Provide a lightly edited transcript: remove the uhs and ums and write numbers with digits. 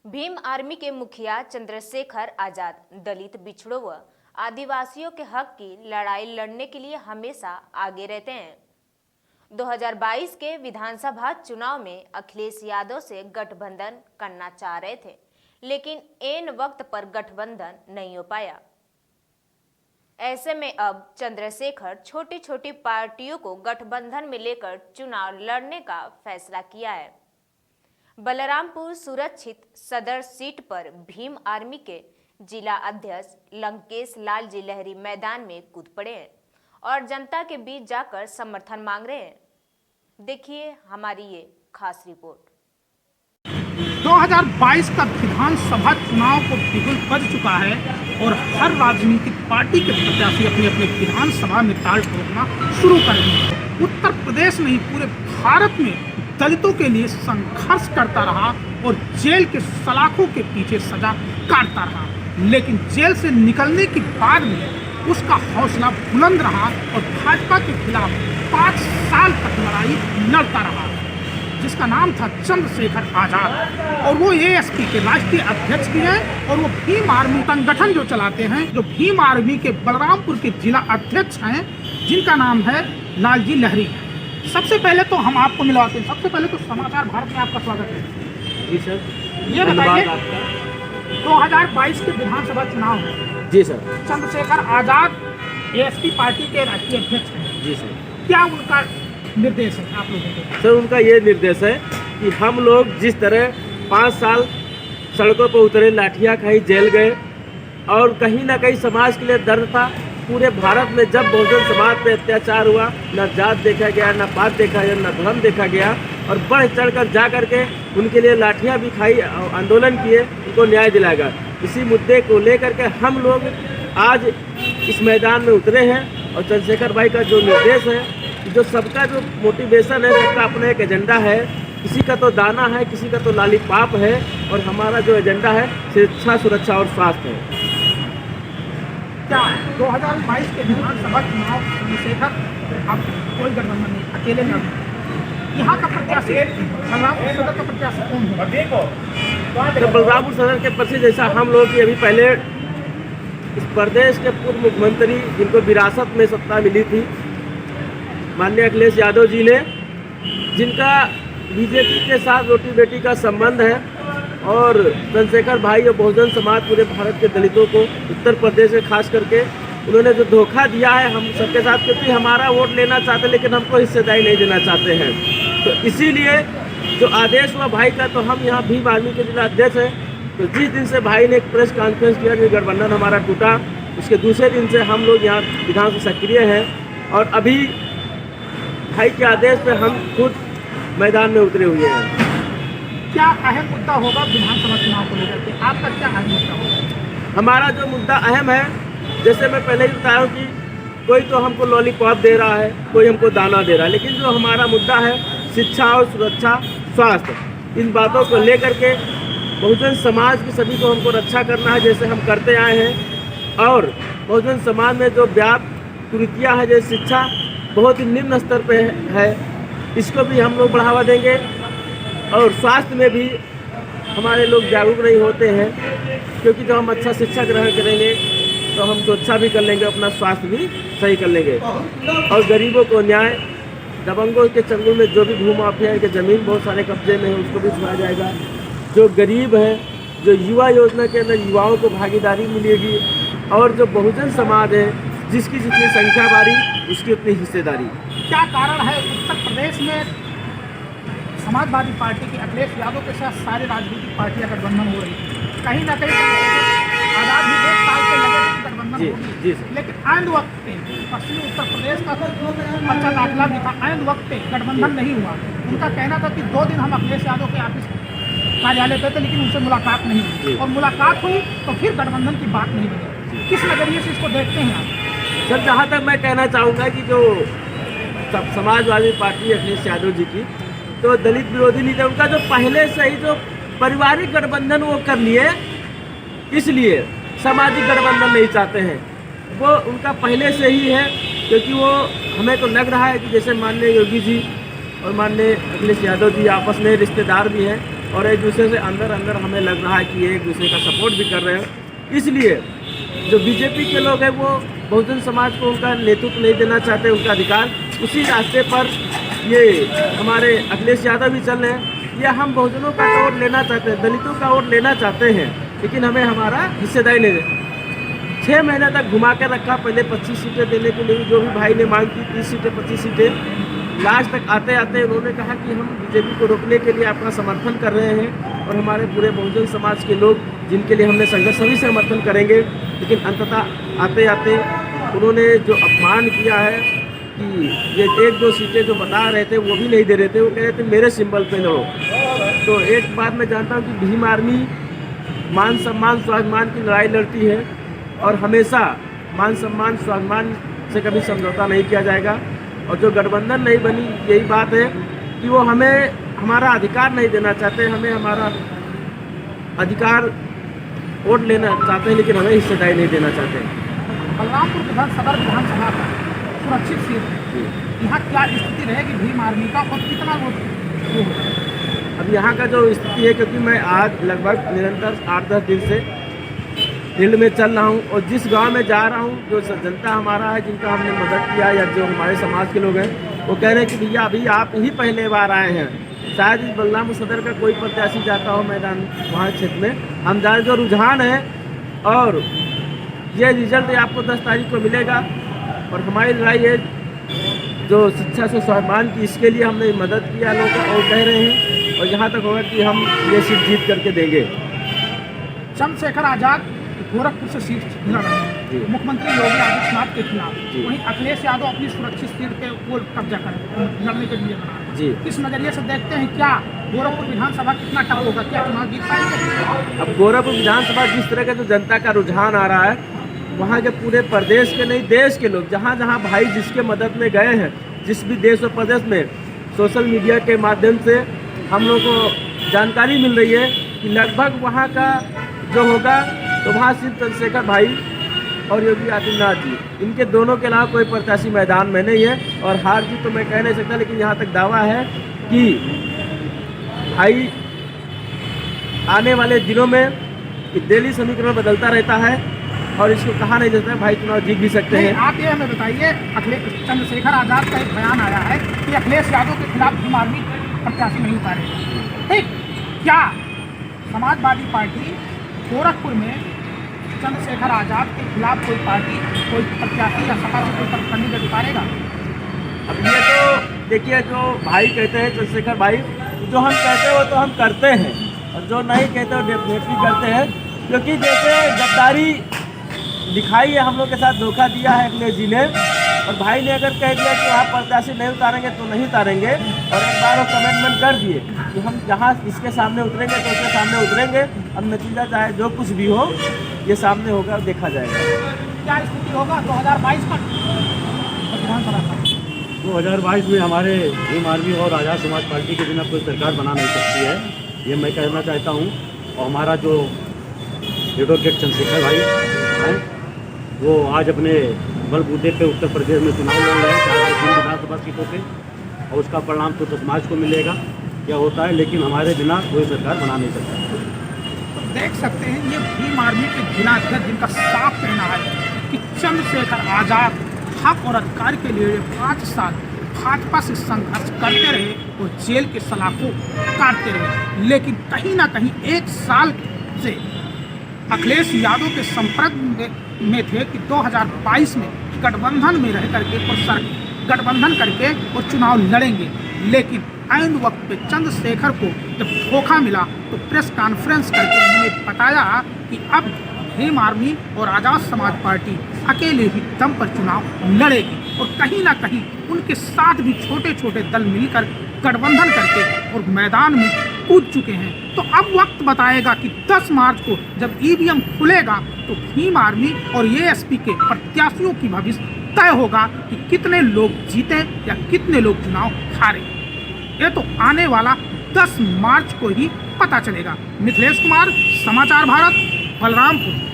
Bhim army के मुखिया चंद्रशेखर आजाद दलित बिछड़ों व आदिवासियों के हक की लड़ाई लड़ने के लिए हमेशा आगे रहते हैं। 2022 के विधानसभा चुनाव में अखिलेश यादव से गठबंधन करना चाह रहे थे, लेकिन ऐन वक्त पर गठबंधन नहीं हो पाया। ऐसे में अब चंद्रशेखर छोटी छोटी पार्टियों को गठबंधन में लेकर चुनाव लड़ने का फैसला किया है। बलरामपुर सुरक्षित सदर सीट पर भीम आर्मी के जिला अध्यक्ष लंकेश लाल जी लहरी मैदान में कूद पड़े हैं और जनता के बीच जाकर समर्थन मांग रहे हैं। देखिए हमारी ये खास रिपोर्ट। 2022 का विधानसभा चुनाव को बिगुल बज चुका है और हर राजनीतिक पार्टी के प्रत्याशी अपने अपने विधानसभा में ताल ठोकना शुरू कर दिए हैं। उत्तर प्रदेश नहीं, पूरे भारत में दलितों के लिए संघर्ष करता रहा और जेल के सलाखों के पीछे सजा काटता रहा, लेकिन जेल से निकलने के बाद में उसका हौसला बुलंद रहा और भाजपा के खिलाफ 5 साल तक लड़ाई लड़ता रहा, जिसका नाम था चंद्रशेखर आजाद। और वो एएसपी के राष्ट्रीय अध्यक्ष भी हैं और वो भीम आर्मी संगठन जो चलाते हैं, जो भीम आर्मी के बलरामपुर के जिला अध्यक्ष हैं, जिनका नाम है लालजी लहरी। सबसे पहले तो हम आपको मिलवाते हैं। सबसे पहले तो समाचार भारत में आपका स्वागत है। जी सर। ये बताइए, 2022 के विधानसभा चुनाव में जी sir Chandrashekhar Azad ASP party के राष्ट्रीय अध्यक्ष हैं। जी सर। क्या उनका निर्देश है आप लोगों को? सर उनका ये निर्देश है कि हम लोग जिस तरह 5 साल सड़कों पर उतरे, लाठियाँ खाई, जेल गए और कहीं ना कहीं समाज के लिए दर्द था। पूरे भारत में जब बहुजन समाज पे अत्याचार हुआ, न जात देखा गया, न पात देखा गया, न धर्म देखा गया और बढ़ चढ़ कर जा करके उनके लिए लाठियाँ भी खाई, आंदोलन किए, उनको न्याय दिलाया गया। इसी मुद्दे को लेकर के हम लोग आज इस मैदान में उतरे हैं और चंद्रशेखर भाई का जो निर्देश है, जो सबका जो मोटिवेशन है, सबका अपना एक एजेंडा है। किसी का तो दाना है, किसी का तो लालीपाप है और हमारा जो एजेंडा है शिक्षा, सुरक्षा और स्वास्थ्य है। क्या 2022 के विधानसभा चुनाव चंद्रशेखर अब कोई गठबंधन नहीं, अकेले लड़ यहाँ का प्रत्याशी बलरामपुर सदर का प्रत्याशी कौन होगा? तो बलरामपुर सदर के प्रति जैसा हम लोग की अभी पहले इस प्रदेश के पूर्व मुख्यमंत्री जिनको विरासत में सत्ता मिली थी, माननीय अखिलेश यादव जी ने, जिनका बीजेपी के साथ रोटी बेटी का संबंध है और चंद्रशेखर भाई और बहुजन समाज पूरे भारत के दलितों को, उत्तर प्रदेश में खास करके उन्होंने जो धोखा दिया है हम सबके साथ, क्योंकि हमारा वोट लेना चाहते लेकिन हमको हिस्सेदारी नहीं देना चाहते हैं। तो इसीलिए जो आदेश हुआ भाई का, तो हम यहाँ भीम आर्मी के जिला अध्यक्ष हैं। तो जिस दिन से भाई ने एक प्रेस कॉन्फ्रेंस किया कि गठबंधन हमारा टूटा, उसके दूसरे दिन से हम लोग यहाँ विधान से सक्रिय हैं और अभी भाई के आदेश पे हम खुद मैदान में उतरे हुए हैं। क्या अहम मुद्दा होगा विधानसभा चुनाव को लेकर के? आपका क्या अहम मुद्दा होगा? हमारा जो मुद्दा अहम है, जैसे मैं पहले ही बताया हूँ कि कोई तो हमको लॉलीपॉप दे रहा है, कोई हमको दाना दे रहा है, लेकिन जो हमारा मुद्दा है शिक्षा और सुरक्षा, स्वास्थ्य, इन बातों को लेकर के बहुजन समाज की सभी को हमको रक्षा करना है, जैसे हम करते आए हैं। और बहुजन समाज में जो व्याप्त कुरीतियाँ है, जैसे शिक्षा बहुत ही निम्न स्तर पे है, इसको भी हम लोग बढ़ावा देंगे। और स्वास्थ्य में भी हमारे लोग जागरूक नहीं होते हैं, क्योंकि जब हम अच्छा शिक्षा ग्रहण करेंगे तो हम सुरक्षा भी कर लेंगे, अपना स्वास्थ्य भी सही कर लेंगे। और गरीबों को न्याय, दबंगों के चंगुल में जो भी भूमाफिया के ज़मीन बहुत सारे कब्जे में है, उसको भी छुड़ाया जाएगा। जो गरीब है, जो युवा योजना के अंदर युवाओं को भागीदारी मिलेगी और जो बहुजन समाज है, जिसकी जितनी संख्या बारी उसकी उतनी हिस्सेदारी। क्या कारण है उत्तर प्रदेश में समाजवादी पार्टी के अखिलेश यादव के साथ सारी राजनीतिक पार्टियां गठबंधन हो रही है? कहीं ना कहीं आजाद भी 1 साल से लगे गठबंधन होगी, लेकिन आंद वक्त पे पश्चिमी उत्तर प्रदेश का अच्छा दाखिला भी था, आंद वक्त पे गठबंधन नहीं हुआ। उनका कहना था कि 2 दिन हम अखिलेश यादव के ऑफिस कार्यालय पे थे, लेकिन उनसे मुलाकात नहीं हुई और मुलाकात हुई तो फिर गठबंधन की बात नहीं बनी। किस नजरिए से इसको देखते हैं आप? सर, जहाँ तक मैं कहना चाहूँगा कि जो समाजवादी पार्टी अखिलेश यादव जी की, तो दलित विरोधी नीति, उनका जो पहले से ही जो पारिवारिक गठबंधन वो कर लिए, इसलिए सामाजिक गठबंधन नहीं चाहते हैं। वो उनका पहले से ही है, क्योंकि वो हमें तो लग रहा है कि जैसे माननीय योगी जी और माननीय अखिलेश यादव जी आपस में रिश्तेदार भी हैं, और एक दूसरे से अंदर अंदर हमें लग रहा है कि ये एक दूसरे का सपोर्ट भी कर रहे हैं। इसलिए जो बीजेपी के लोग हैं वो बहुजन समाज को उनका नेतृत्व नहीं देना चाहते, उनका अधिकार, उसी रास्ते पर ये हमारे अखिलेश यादव भी चल रहे हैं। ये हम बहुजनों का वोट लेना चाहते हैं, दलितों का वोट लेना चाहते हैं, लेकिन हमें हमारा हिस्सेदारी नहीं दे। 6 महीने तक घुमा के रखा, पहले 25 सीटें देने के लिए जो भी भाई ने मांग की, 30 सीटें 25 सीटें, लास्ट तक आते आते उन्होंने कहा कि हम बीजेपी को रोकने के लिए आपका समर्थन कर रहे हैं और हमारे पूरे बहुजन समाज के लोग जिनके लिए हमने संघर्ष सभी समर्थन करेंगे। लेकिन अंततः आते आते उन्होंने जो अपमान किया है कि ये 1-2 सीटें जो बता रहे थे वो भी नहीं दे रहे थे, वो कह रहे थे मेरे सिंबल पे लड़ो। तो एक बात मैं जानता हूँ कि भीम आर्मी मान सम्मान स्वाभिमान की लड़ाई लड़ती है और हमेशा मान सम्मान स्वाभिमान से कभी समझौता नहीं किया जाएगा। और जो गठबंधन नहीं बनी, यही बात है कि वो हमें हमारा अधिकार नहीं देना चाहते, हमें हमारा अधिकार वोट लेना चाहते हैं, लेकिन हमें हिस्सेदारी नहीं देना चाहते। बलरामपुर सदर विधानसभा का सुरक्षित सीट है, यहाँ क्या स्थिति रहेगी भीम आर्मी का और कितना वोट? अब यहाँ का जो स्थिति है, क्योंकि मैं आज लगभग निरंतर 8-10 दिन से फील्ड में चल रहा हूँ और जिस गांव में जा रहा हूँ, जो जनता हमारा है जिनका हमने मदद किया या जो हमारे समाज के लोग हैं, वो कह रहे हैं कि भैया अभी आप ही पहले बार आए हैं, शायद इस बलरामपुर सदर का कोई प्रत्याशी जाता हो मैदान वहाँ क्षेत्र में। हम जाने जो रुझान है और ये रिजल्ट आपको 10 तारीख को मिलेगा। और हमारी लड़ाई है जो शिक्षा से स्वाभिमान की, इसके लिए हमने मदद किया लोगों को और कह रहे हैं, और यहाँ तक होगा कि हम ये सीट जीत करके देंगे। चंद्रशेखर आजाद गोरखपुर से सीट लड़ रहे हैं मुख्यमंत्री योगी आदित्यनाथ के खिलाफ, वहीं अखिलेश यादव अपनी सुरक्षित सीट पे वो कब्जा कर लड़ने के लिए बना रहे हैं। इस नजरिए से देखते हैं क्या गोरखपुर विधानसभा कितना टफ होगा, क्या चुनाव जीत पाएंगे? अब गोरखपुर विधानसभा जिस तरह का जो जनता का रुझान आ रहा है, वहाँ के पूरे प्रदेश के नहीं देश के लोग जहाँ जहाँ भाई जिसके मदद में गए हैं, जिस भी देश और प्रदेश में सोशल मीडिया के माध्यम से हम लोग को जानकारी मिल रही है कि लगभग वहाँ का जो होगा तो वहाँ सिर्फ चंद्रशेखर भाई और योगी आदित्यनाथ जी, इनके दोनों के अलावा कोई प्रत्याशी मैदान में नहीं है। और हार जीत तो मैं कह नहीं सकता, लेकिन यहाँ तक दावा है कि भाई आने वाले दिनों में दिल्ली समीकरण बदलता रहता है और इसको कहा नहीं जाता है भाई चुनाव जीत भी सकते हैं। आप ये हमें बताइए, अखिलेश चंद्रशेखर आजाद का एक बयान आया है कि अखिलेश यादव के खिलाफ भीम आर्मी प्रत्याशी नहीं उतारेगा, ठीक? क्या समाजवादी पार्टी गोरखपुर में चंद्रशेखर आजाद के खिलाफ कोई पार्टी, कोई प्रत्याशी या सपा से कोई कैंडिडेट उतारेगा? अब ये तो देखिए, जो भाई कहते हैं चंद्रशेखर भाई, जो हम कहते हैं वो तो हम करते हैं, और जो नहीं कहते वो डेफिनेटली करते हैं। क्योंकि जैसे गद्दारी दिखाई है, हम लोग के साथ धोखा दिया है अखिलेश जी ने, और भाई ने अगर कह दिया कि आप प्रत्याशी नहीं उतारेंगे तो नहीं उतारेंगे, और एक बार वो कमिटमेंट कर दिए कि हम जहाँ इसके सामने उतरेंगे तो उसके सामने उतरेंगे। अब नतीजा चाहे जो कुछ भी हो, ये सामने होगा, देखा जाएगा। क्या स्थिति होगा 2022 का विधानसभा का? 2022 में हमारे भीम आर्मी और आज़ाद समाज पार्टी के बिना कोई सरकार बना नहीं सकती है, ये मैं कहना चाहता हूँ। और हमारा जो एडवोकेट चंद्रशेखर भाई हैं, वो आज अपने बलबूते पे उत्तर प्रदेश में चुनाव लड़ रहे हैं 4 विधानसभा सीटों पे, और उसका परिणाम तो समाज को मिलेगा क्या होता है, लेकिन हमारे बिना कोई सरकार बना नहीं सकता। तो देख सकते हैं ये भीम आर्मी के जिला अध्यक्ष जिनका साफ कहना है कि चंद्रशेखर आजाद हक और अधिकार के लिए 5 साल भाजपा से संघर्ष करते रहे और जेल के सलाखों काटते रहे, लेकिन कहीं ना कहीं 1 साल से अखिलेश यादव के संपर्क में थे कि 2022 में गठबंधन में रह करके और गठबंधन करके और चुनाव लड़ेंगे। लेकिन ऐन वक्त पे चंद्रशेखर को जब धोखा मिला तो प्रेस कॉन्फ्रेंस करके उन्होंने बताया कि अब भीम आर्मी और आज़ाद समाज पार्टी अकेले ही दम पर चुनाव लड़ेगी, और कहीं ना कहीं उनके साथ भी छोटे छोटे दल मिलकर गठबंधन करके और मैदान में कूद चुके हैं। तो अब वक्त बताएगा कि 10 मार्च को जब ईवीएम खुलेगा तो भीम आर्मी और एएसपी के प्रत्याशियों की भविष्य तय होगा कि कितने लोग जीते या कितने लोग चुनाव हारे। ये तो आने वाला 10 मार्च को ही पता चलेगा। मिथिलेश कुमार, समाचार भारत, बलरामपुर।